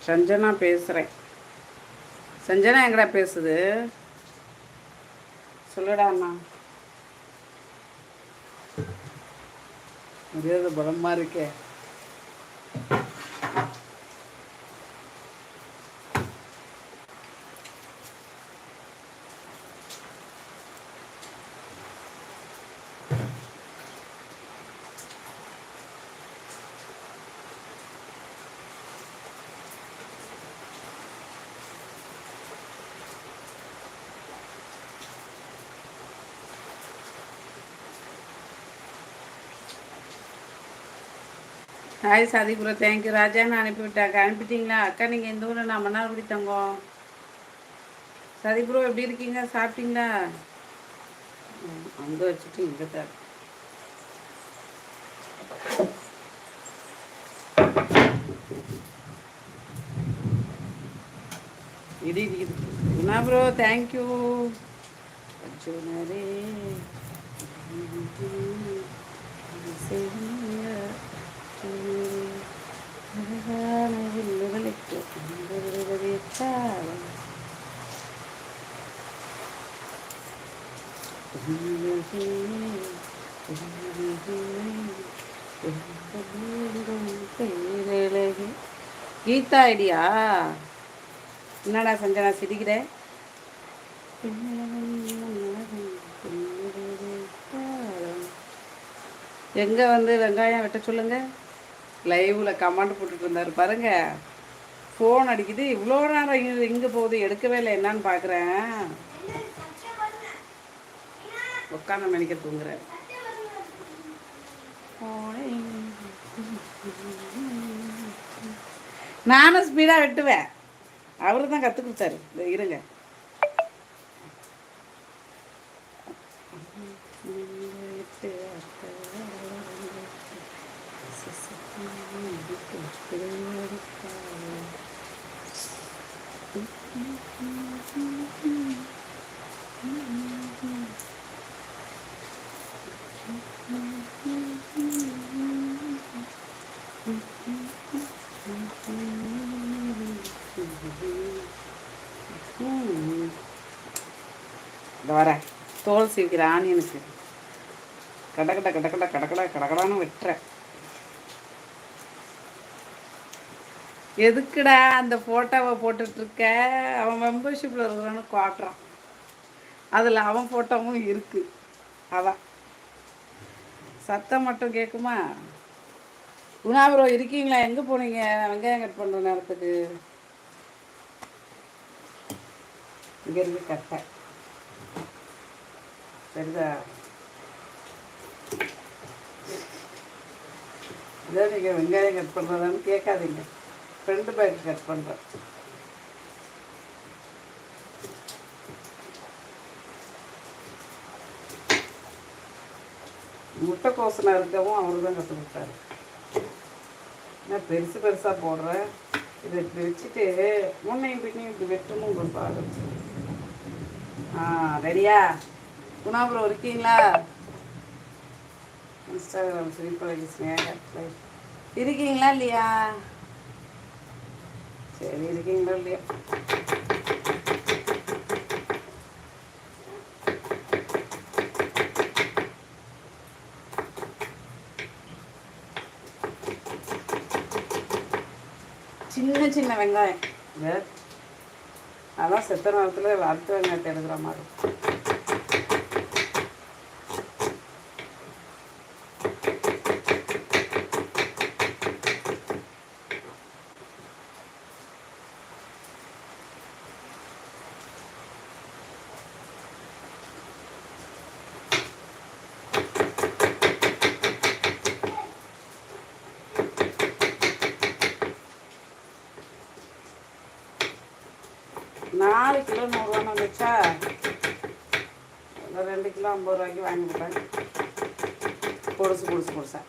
சஞ்சனா பேசுகிறேன். சஞ்சனா எங்கடா பேசுது? சொல்லுடா அண்ணா. முடியாது, பலமாக இருக்கே. Hi Sathipuram, thank you. ராஜான்னு அனுப்பிவிட்டாங்க. அனுப்பிட்டீங்களா அக்கா? நீங்கள் எந்த ஊரில்? நான் மன்னார்குடி தங்கம். சாதிபுரம் எப்படி இருக்கீங்க? சாப்பிட்டீங்களா? அங்கே வச்சுட்டு இங்கே தான் இடி இருக்குது. Guna bro thank you. அர்ஜுனரே கீதா ஐடியா. என்னடா சஞ்சனா சிரிக்கிற? எங்கே வந்து வெங்காயம் வெட்ட சொல்லுங்க. லைவில் கமெண்ட் போட்டுட்டு இருந்தார் பாருங்க. ஃபோன் அடிக்குது. இவ்வளோ நேரம் இங்கே போகுது, எடுக்கவே இல்லை. என்னான்னு பார்க்குறேன். உட்காந்து மணிக்க தூங்குறேன். நானும் ஸ்பீடாக வெட்டுவேன். அவரு தான் கற்றுக் கொடுத்தாரு. இருங்க. வர தோல் சீவிக்கிற ஆனியனுக்கு கடக்கடை கடக்கடை கடக்கடை கடக்கடான்னு வெட்டுறேன். எதுக்குடா அந்த ஃபோட்டோவை போட்டுட்ருக்க? அவன் மெம்பர்ஷிப்பில் இருக்கிறான்னு காட்டுறான். அதில் அவன் ஃபோட்டோவும் இருக்குது. அதான் சத்தம் மட்டும் கேட்குமா? குணா ப்ரோ இருக்கீங்களா? எங்கே போனீங்க? வெங்காயம் கட் பண்ணுற நேரத்துக்கு இங்கே இருக்கு கட்டை. சரிதா? இதே நீங்கள் வெங்காயம் கட் பண்ணுறதான்னு கேட்காதீங்க. ஃப்ரெண்டு பேக் கட் பண்ணுறேன். முட்டை கோசனை இருக்கவும் அவரு தான் கற்றுக் கொடுத்தாரு. நான் பெருசு பெருசாக போடுறேன். இதை இப்படி வச்சுட்டு முன்னையும் பின்னையும் இப்படி வெட்டணும் ஒரு பாரு. ரெடியா? குணா ப்ரோ இருக்கீங்களா? இன்ஸ்டாகிராம் ஸ்ரீபலகி ஸ்னேகா இருக்கீங்களா இல்லையா? சரி, இருக்கீங்களா இல்லையா? சின்ன சின்ன வெங்காயம். அதான் செத்த நேரத்தில் அடுத்த வெங்காயத்தை எடுக்கிற மாதிரி. $4 கிலோ 100 வந்துச்சா? 2 கிலோ 50 ரூபாய்க்கு வாங்கிவிட்டேன். பொடுசு பொடுசு பொடுசா.